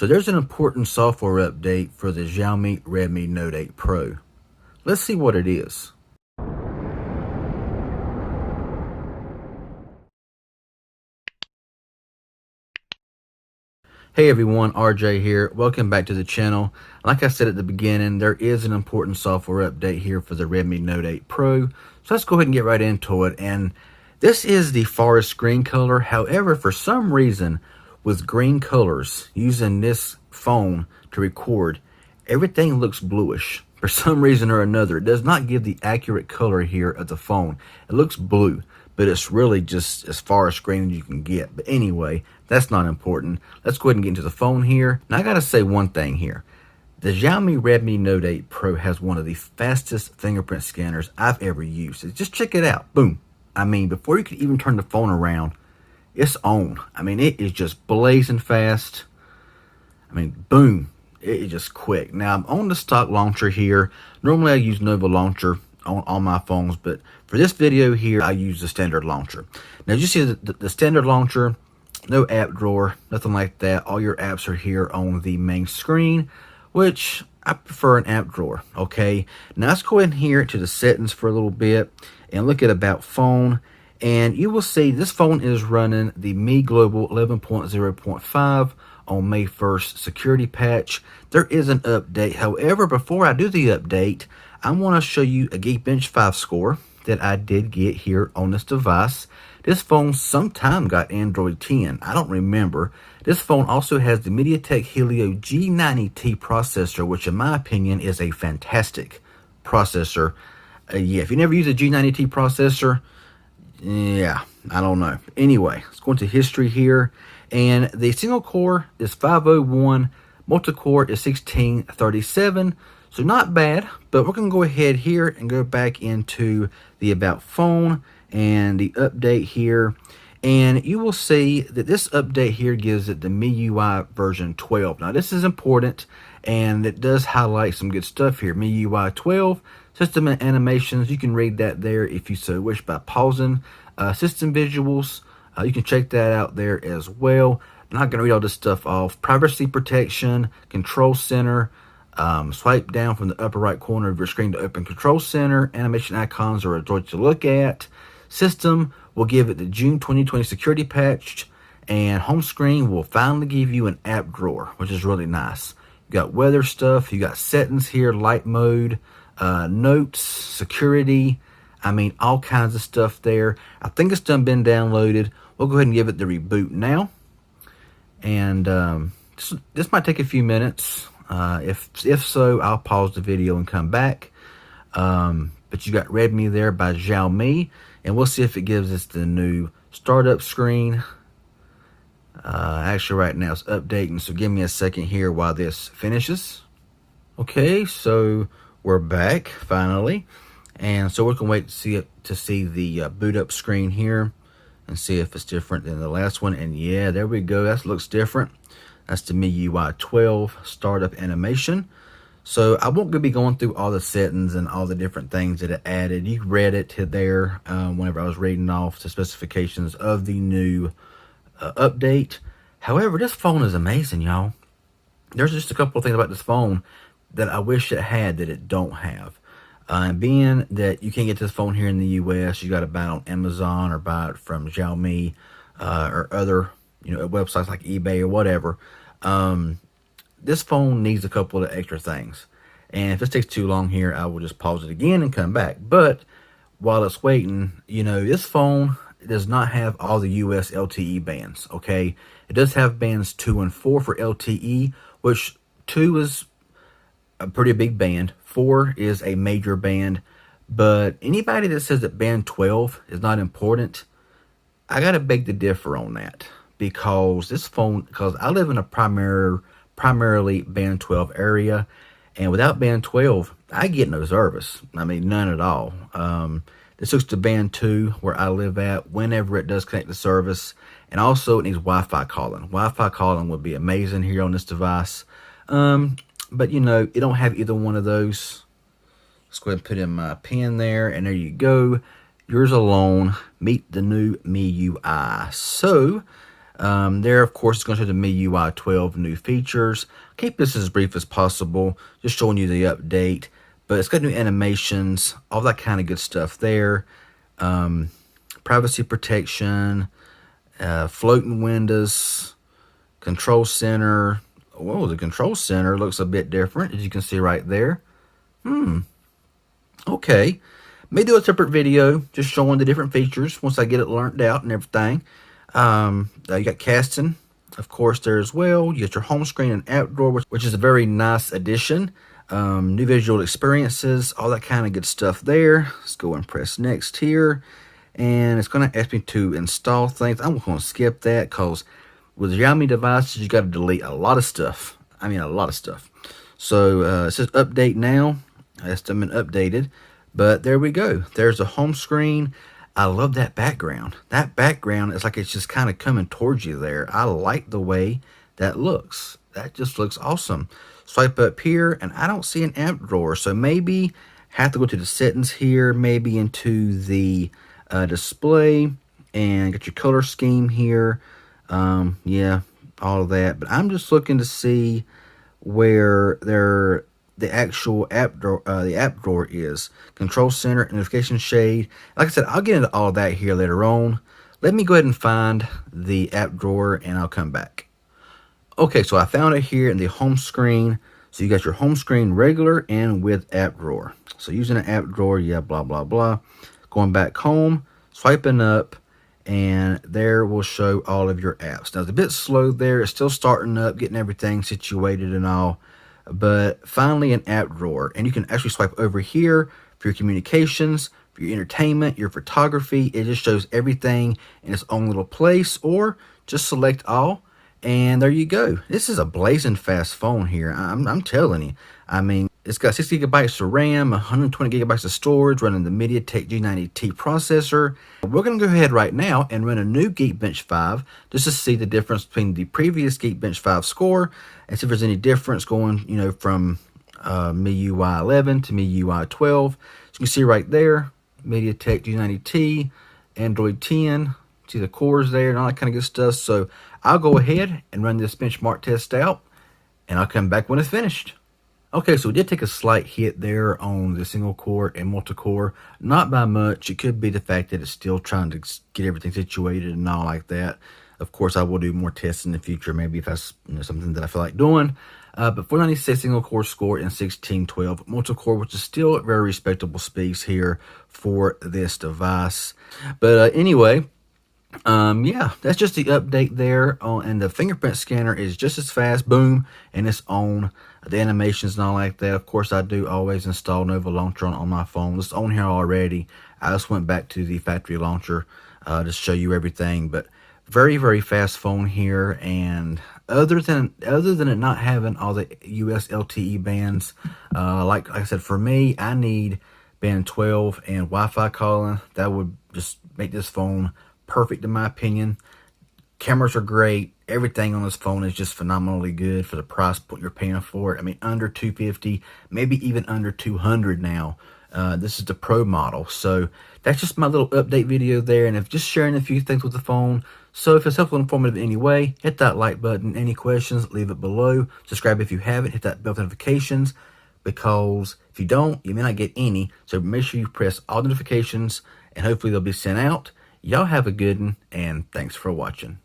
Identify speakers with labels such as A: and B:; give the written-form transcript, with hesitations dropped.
A: So there's an important software update for the Xiaomi Redmi Note 8 Pro. Let's see what it is. Hey everyone, RJ here. Welcome back to the channel. Like I said at the beginning, there is an important software update here for the Redmi Note 8 Pro. So let's go ahead and get right into it. And this is the forest green color. However, for some reason, with green colors, using this phone to record, everything looks bluish. For some reason or another, it does not give the accurate color here of the phone. It looks blue, but it's really just as far as green as you can get. But anyway, that's not important. Let's go ahead and get into the phone here. Now I gotta say one thing here. The Xiaomi Redmi Note 8 Pro has one of the fastest fingerprint scanners I've ever used. So just check it out. Boom. I mean, before you can even turn the phone around, it's on. I mean, it is just blazing fast. I mean, boom. It is just quick. Now, I'm on the stock launcher here. Normally, I use Nova Launcher on my phones, but for this video here, I use the standard launcher. Now, you see the standard launcher, no app drawer, nothing like that. All your apps are here on the main screen, which I prefer an app drawer, okay? Now, let's go in here to the settings for a little bit and look at About Phone, and you will see this phone is running the Mi Global 11.0.5 on May 1st security patch. There is an update. However, before I do the update, I want to show you a Geekbench 5 score that I did get here on this device. This phone sometime got Android 10. I don't remember. This phone also has the MediaTek Helio G90T processor, which in my opinion is a fantastic processor. Yeah, if you never use a G90T processor, yeah, I don't know. Anyway, let's go into history here. And the single core is 501, multi-core is 1637. So not bad, but we're going to go ahead here and go back into the About Phone and the update here. And you will see that this update here gives it the MIUI version 12. Now this is important, and it does highlight some good stuff here. MIUI 12, system and animations. You can read that there if you so wish by pausing. System visuals, you can check that out there as well. I'm not going to read all this stuff off. Privacy protection, control center. Swipe down from the upper right corner of your screen to open control center. Animation icons are a joy to look at. System will give it the June 2020 security patch, and home screen will finally give you an app drawer, which is really nice. You got weather stuff, you got settings here, light mode, notes, security. I mean, all kinds of stuff there. I think it's done been downloaded. We'll go ahead and give it the reboot now, and this might take a few minutes. If so, I'll pause the video and come back. But you got Redmi there by Xiaomi, and we'll see if it gives us the new startup screen. Actually, right now it's updating, so give me a second here while this finishes. Okay, so we're back finally, and so we're gonna wait to see the boot up screen here and see if it's different than the last one. And yeah, there we go. That looks different. That's the MIUI 12 startup animation. So I won't be going through all the settings and all the different things that it added. You read it there whenever I was reading off the specifications of the new update. However, this phone is amazing, y'all. There's just a couple of things about this phone that I wish it had that it don't have. And being that you can't get this phone here in the US, you got to buy it on Amazon or buy it from Xiaomi or other websites like eBay or whatever. This phone needs a couple of extra things, and if this takes too long here, I will just pause it again and come back. But while it's waiting, this phone does not have all the US LTE bands. Okay, it does have bands 2 and 4 for LTE, which 2 is a pretty big band, 4 is a major band. But anybody that says that band 12 is not important, I gotta beg to differ on that. Because I live in a primarily band 12 area, and without band 12, I get no service. I mean, none at all. This hooks to band 2 where I live at whenever it does connect to service, and also it needs Wi-Fi calling. Wi-Fi calling would be amazing here on this device, but it don't have either one of those. Let's go ahead and put in my pin there, and there you go. Yours alone, meet the new MIUI. So There, of course, it's going to show the MIUI 12 new features. Keep this as brief as possible, just showing you the update. But it's got new animations, all that kind of good stuff there. Privacy protection, floating windows, control center. Whoa, the control center looks a bit different, as you can see right there. Okay. May do a separate video just showing the different features once I get it learned out and everything. You got casting, of course, there as well. You got your home screen and app drawer, which is a very nice addition. New visual experiences, all that kind of good stuff there. Let's go and press next here. And it's going to ask me to install things. I'm going to skip that because with Xiaomi devices, you got to delete a lot of stuff. I mean, a lot of stuff. So it says update now. That's been updated. But there we go. There's the home screen. I love that background. That background is like it's just kind of coming towards you there. I like the way that looks. That just looks awesome. Swipe up here, and I don't see an app drawer. So maybe have to go to the settings here, maybe into the display, and get your color scheme here. Yeah, all of that. But I'm just looking to see where the actual app drawer is. Control center, notification shade. Like I said, I'll get into all of that here later on. Let me go ahead and find the app drawer and I'll come back. Okay, so I found it here in the home screen. So you got your home screen regular and with app drawer. So using an app drawer, yeah, blah, blah, blah. Going back home, swiping up, and there will show all of your apps. Now, it's a bit slow there. It's still starting up, getting everything situated and all. But finally an app drawer, and you can actually swipe over here for your communications, for your entertainment, your photography. It just shows everything in its own little place, or just select all, and there you go. This is a blazing fast phone here. I'm telling you. I mean, it's got 6 gigabytes of RAM, 120 gigabytes of storage, running the MediaTek G90T processor. We're going to go ahead right now and run a new Geekbench 5 just to see the difference between the previous Geekbench 5 score and see if there's any difference going, you know, from MIUI 11 to MIUI 12. So you can see right there, MediaTek G90T, Android 10. See the cores there and all that kind of good stuff. So I'll go ahead and run this benchmark test out, and I'll come back when it's finished. Okay, so we did take a slight hit there on the single core and multi-core. Not by much. It could be the fact that it's still trying to get everything situated and all like that. Of course, I will do more tests in the future, maybe if that's something that I feel like doing. But 496 single core score and 1612 multi-core, which is still very respectable speeds here for this device. But anyway, yeah, that's just the update there. And the fingerprint scanner is just as fast, boom, and it's on. The animations and all like that. Of course, I do always install Nova Launcher on my phone. It's on here already. I just went back to the factory launcher to show you everything. But very, very fast phone here. And other than it not having all the US LTE bands, like I said, for me, I need band 12 and Wi-Fi calling. That would just make this phone perfect in my opinion. Cameras are great. Everything on this phone is just phenomenally good for the price point you're paying for it. I mean, under $250, maybe even under $200 now. This is the Pro model. So that's just my little update video there. And if just sharing a few things with the phone. So if it's helpful and informative in any way, hit that like button. Any questions, leave it below. Subscribe if you haven't. Hit that bell notifications, because if you don't, you may not get any. So make sure you press all notifications, and hopefully they'll be sent out. Y'all have a good one, and thanks for watching.